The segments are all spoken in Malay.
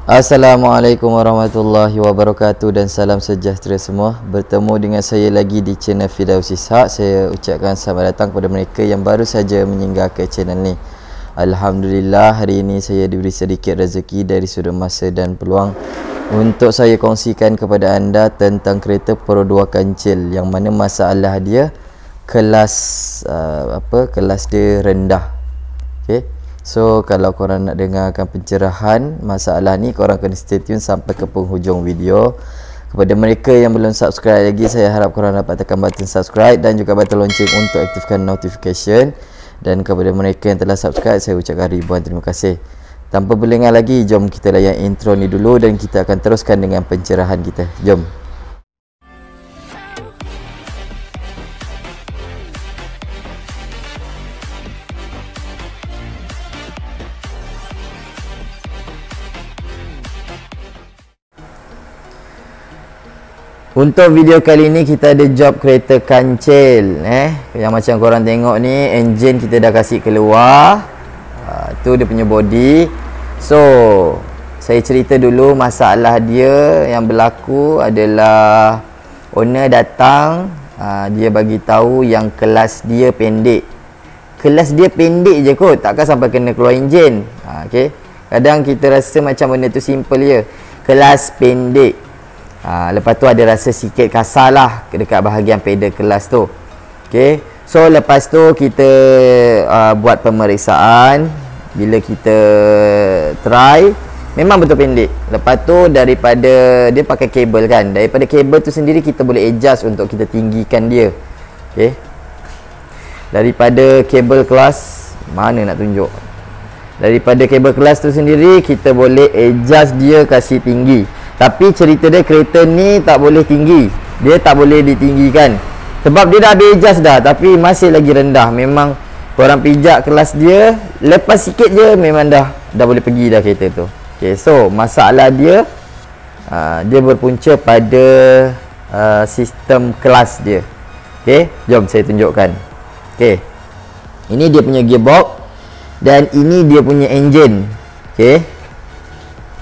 Assalamualaikum warahmatullahi wabarakatuh dan salam sejahtera semua. Bertemu dengan saya lagi di channel Firdaus Ishak. Saya ucapkan selamat datang kepada mereka yang baru saja menyinggah ke channel ni. Alhamdulillah, hari ini saya diberi sedikit rezeki dari sudut masa dan peluang untuk saya kongsikan kepada anda tentang kereta Pro 2 kancil, yang mana masalah dia kelas kelas dia rendah. Okey. So kalau korang nak dengarkan pencerahan masalah ni, korang kena stay tune sampai ke penghujung video. Kepada mereka yang belum subscribe lagi, saya harap korang dapat tekan button subscribe dan juga button lonceng untuk aktifkan notification. Dan kepada mereka yang telah subscribe, saya ucapkan ribuan terima kasih. Tanpa berlengah lagi, jom kita layan intro ni dulu dan kita akan teruskan dengan pencerahan kita. Jom. Untuk video kali ni kita ada job kereta kancil, yang macam korang tengok ni, enjin kita dah kasih keluar. Tu dia punya body. So saya cerita dulu masalah dia. Yang berlaku adalah owner datang, dia bagi tahu yang kelas dia pendek. Kelas dia pendek je kot, takkan sampai kena keluar enjin. Okay. Kadang kita rasa macam benda tu simple je, kelas pendek. Lepas tu ada rasa sikit kasar lah dekat bahagian pedal kelas tu. Okay. So lepas tu kita buat pemeriksaan. Bila kita try, memang betul pendek. Lepas tu daripada dia pakai kabel kan, daripada kabel tu sendiri kita boleh adjust untuk kita tinggikan dia. Okay. Daripada kabel kelas, mana nak tunjuk, daripada kabel kelas tu sendiri kita boleh adjust dia kasih tinggi. Tapi cerita dia, kereta ni tak boleh tinggi, dia tak boleh ditinggikan sebab dia dah habis adjust dah, tapi masih lagi rendah. Memang korang pijak kelas dia, lepas sikit je memang dah boleh pergi dah kereta tu. Okay, so masalah dia dia berpunca pada sistem kelas dia. Okay, jom saya tunjukkan. Okay, ini dia punya gearbox dan ini dia punya engine. Okay,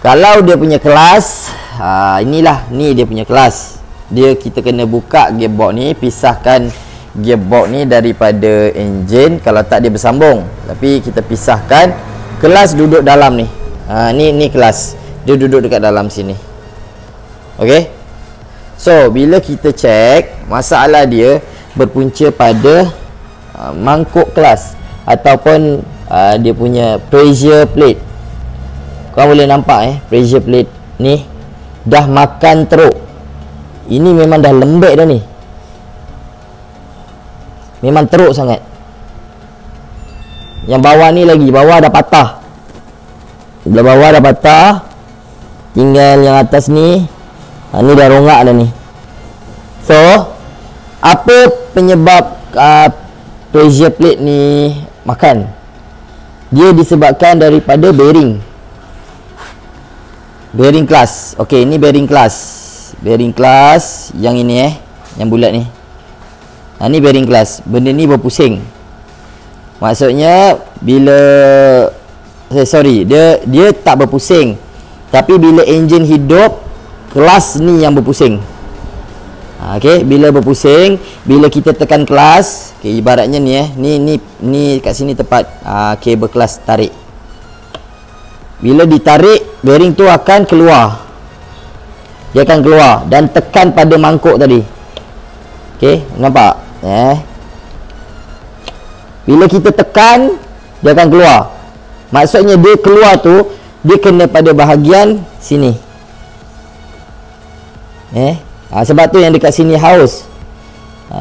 kalau dia punya kelas, inilah, ni dia punya kelas. Kita kena buka gearbox ni, pisahkan gearbox ni daripada enjin. Kalau tak dia bersambung, tapi kita pisahkan. Kelas duduk dalam ni. Ni kelas, dia duduk dekat dalam sini. Okey. So bila kita cek, masalah dia berpunca pada mangkuk kelas ataupun dia punya pressure plate. Kau boleh nampak pressure plate ni dah makan teruk. Ini memang dah lembek dah ni, memang teruk sangat. Yang bawah ni lagi, bawah dah patah, sebelah bawah dah patah. Tinggal yang atas ni, ni dah rongak dah ni. So apa penyebab pressure plate ni makan? Dia disebabkan daripada bearing kelas. Okey, ini bearing kelas yang ini yang bulat ni. Ni bearing kelas. Benda ni berpusing. Maksudnya bila dia tak berpusing, tapi bila enjin hidup, kelas ni yang berpusing. Okey, bila berpusing, bila kita tekan kelas, ibaratnya ni ni kat sini tepat kabel kelas tarik. Bila ditarik, bearing tu akan keluar. Dia akan keluar dan tekan pada mangkuk tadi. Okey, nampak? Bila kita tekan, dia akan keluar. Maksudnya dia keluar tu, dia kena pada bahagian sini. Sebab tu yang dekat sini haus.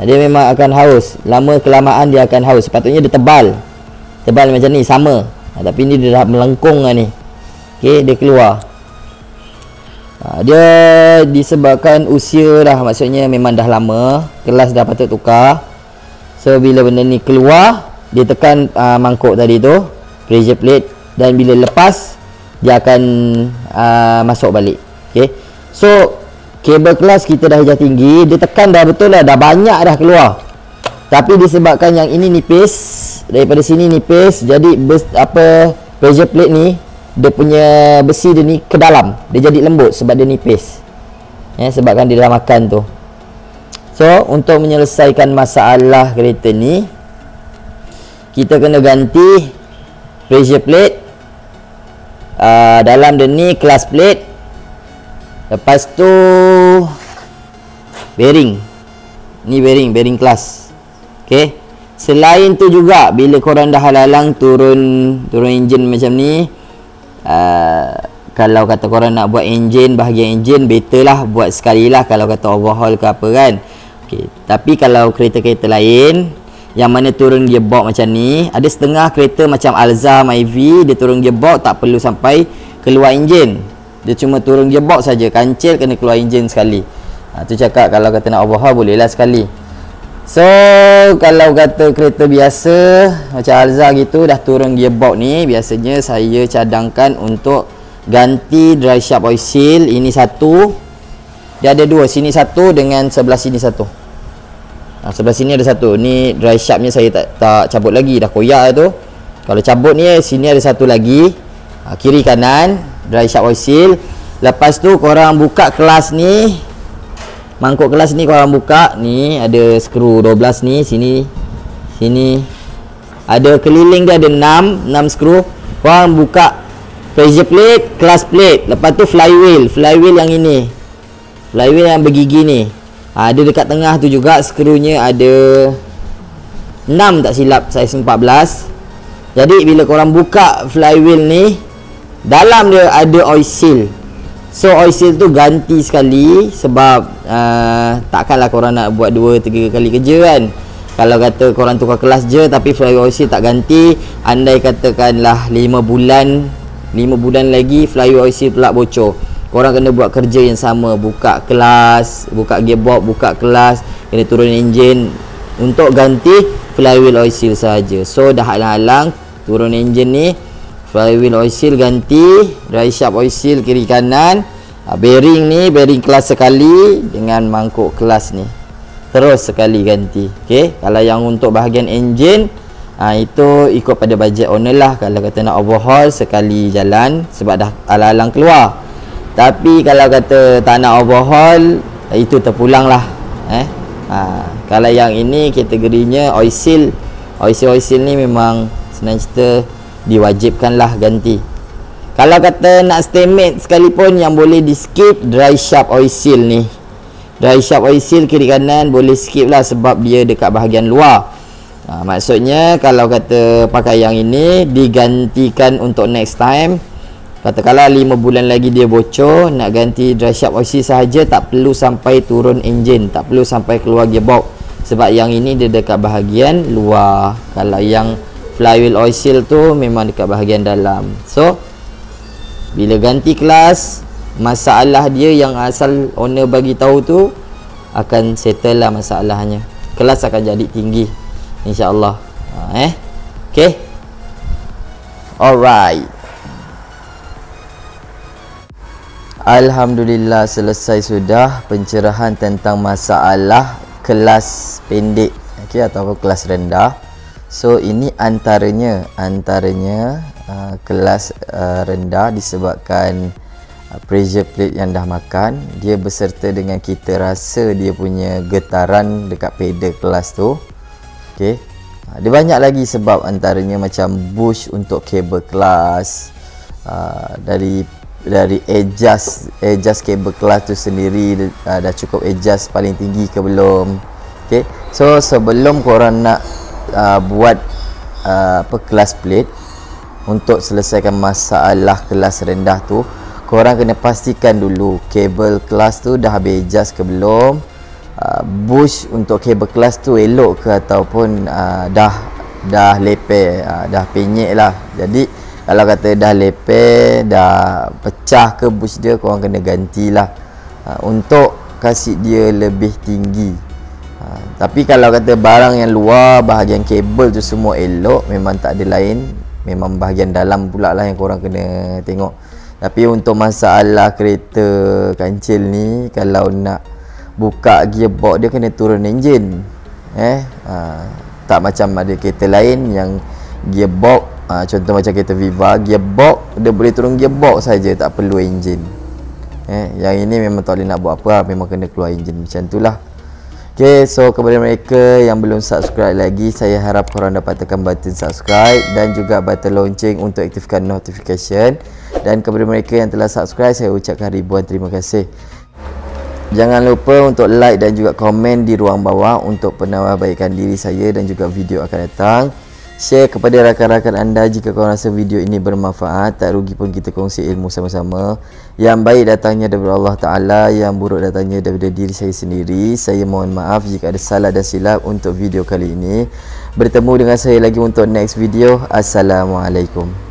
Dia memang akan haus. Lama kelamaan dia akan haus. Sepatutnya dia tebal. Tebal macam ni, sama. Tapi ni dia dah melengkung lah ni. Okay, dia keluar. Dia disebabkan usia dah, maksudnya memang dah lama, kelas dah patut tukar. So bila benda ni keluar, dia tekan mangkuk tadi tu, pressure plate, dan bila lepas dia akan masuk balik. Okay, so kabel kelas kita dah hijau tinggi, dia tekan dah betul lah, dah banyak dah keluar. Tapi disebabkan yang ini nipis, daripada sini nipis, jadi pressure plate ni dia punya besi dia ni ke dalam, dia jadi lembut sebab dia nipis. Sebabkan dia dah makan tu. So untuk menyelesaikan masalah kereta ni, kita kena ganti pressure plate, dalam dia ni clutch plate, lepas tu bearing. Ni bearing clutch. Okey. Selain tu juga, bila korang dah halang turun enjin macam ni, kalau kata korang nak buat enjin, bahagian enjin, better lah buat sekali lah kalau kata overhaul ke apa kan. Okey. Tapi kalau kereta-kereta lain yang mana turun gearbox macam ni, ada setengah kereta macam Alza, Myvi, dia turun gearbox tak perlu sampai keluar enjin. Dia cuma turun gearbox saja, kancil kena keluar enjin sekali. Tu cakap kalau kata nak overhaul boleh lah sekali. So kalau kata kereta biasa macam Alza gitu dah turun gearbox ni, biasanya saya cadangkan untuk ganti dry shaft oil seal. Ini satu, dia ada dua, sini satu dengan sebelah sini satu. Sebelah sini ada satu. Ni dry shaftnya saya tak cabut lagi, dah koyak tu. Kalau cabut ni, sini ada satu lagi, kiri kanan dry shaft oil seal. Lepas tu korang buka kelas ni, mangkuk kelas ni korang buka, ni ada skru 12 ni, sini ada keliling dia ada 6 skru. Korang buka pressure plate, clutch plate, lepas tu flywheel yang ini, flywheel yang bergigi ni, ada dekat tengah tu juga skrunya ada 6 tak silap, saiz 14. Jadi bila korang buka flywheel ni, dalam dia ada oil seal. So oil seal tu ganti sekali, sebab takkanlah korang nak buat 2-3 kali kerja kan. Kalau kata korang tukar kelas je tapi flywheel oil seal tak ganti, andai katakanlah 5 bulan lagi flywheel oil seal pula bocor, korang kena buat kerja yang sama, buka kelas, buka gearbox, buka kelas, kena turun enjin untuk ganti flywheel oil seal saja. So dah halang-halang turun enjin ni, flywheel oil seal ganti, dry shaft oil seal kiri kanan, bearing ni, bearing kelas sekali dengan mangkuk kelas ni terus sekali ganti. Okey, kalau yang untuk bahagian enjin, itu ikut pada bajet owner lah. Kalau kata nak overhaul sekali jalan sebab dah alang-alang keluar. Tapi kalau kata tak nak overhaul, itu terpulang lah. Kalau yang ini kategorinya oil seal ni memang senang cerita diwajibkanlah ganti. Kalau kata nak stay mate sekalipun, yang boleh di skip dry shaft oil seal ni. Dry shaft oil seal kiri kanan boleh skip lah sebab dia dekat bahagian luar. Maksudnya kalau kata pakai yang ini, digantikan untuk next time. Katakanlah 5 bulan lagi dia bocor, nak ganti dry shaft oil seal sahaja, tak perlu sampai turun enjin, tak perlu sampai keluar gearbox, sebab yang ini dia dekat bahagian luar. Kalau yang flywheel oil seal tu memang dekat bahagian dalam. So bila ganti kelas, masalah dia yang asal owner bagi tahu tu akan settle lah masalahnya. Kelas akan jadi tinggi insya-Allah. Okay, alright. Alhamdulillah, selesai sudah pencerahan tentang masalah kelas pendek, okay, ataupun kelas rendah. So ini antaranya kelas rendah disebabkan pressure plate yang dah makan, dia beserta dengan kita rasa dia punya getaran dekat pedal kelas tu. Okey. Dia banyak lagi sebab, antaranya macam bush untuk kabel kelas, dari adjust kabel kelas tu sendiri, dah cukup adjust paling tinggi ke belum. Okey. So sebelum korang nak buat kelas plate, untuk selesaikan masalah kelas rendah tu, korang kena pastikan dulu kabel kelas tu dah habis adjust ke belum, bush untuk kabel kelas tu elok ke ataupun dah lepeh, dah penyek lah. Jadi kalau kata dah lepeh, dah pecah ke bush dia, korang kena gantilah untuk kasih dia lebih tinggi. Tapi kalau kata barang yang luar, bahagian kabel tu semua elok, memang tak ada lain, memang bahagian dalam pula lah yang korang kena tengok. Tapi untuk masalah kereta kancil ni, kalau nak buka gearbox dia kena turun enjin. Tak macam ada kereta lain yang gearbox Contoh macam kereta Viva, gearbox dia boleh turun gearbox saja, tak perlu enjin. Yang ini memang tak boleh nak buat apa, memang kena keluar enjin macam itulah. Okay, so kepada mereka yang belum subscribe lagi, saya harap korang dapat tekan button subscribe dan juga button lonceng untuk aktifkan notification. Dan kepada mereka yang telah subscribe, saya ucapkan ribuan terima kasih. Jangan lupa untuk like dan juga komen di ruang bawah untuk penambahbaikan diri saya dan juga video akan datang. Share kepada rakan-rakan anda jika korang rasa video ini bermanfaat. Tak rugi pun kita kongsi ilmu sama-sama. Yang baik datangnya daripada Allah Ta'ala, yang buruk datangnya daripada diri saya sendiri. Saya mohon maaf jika ada salah dan silap untuk video kali ini. Bertemu dengan saya lagi untuk next video. Assalamualaikum.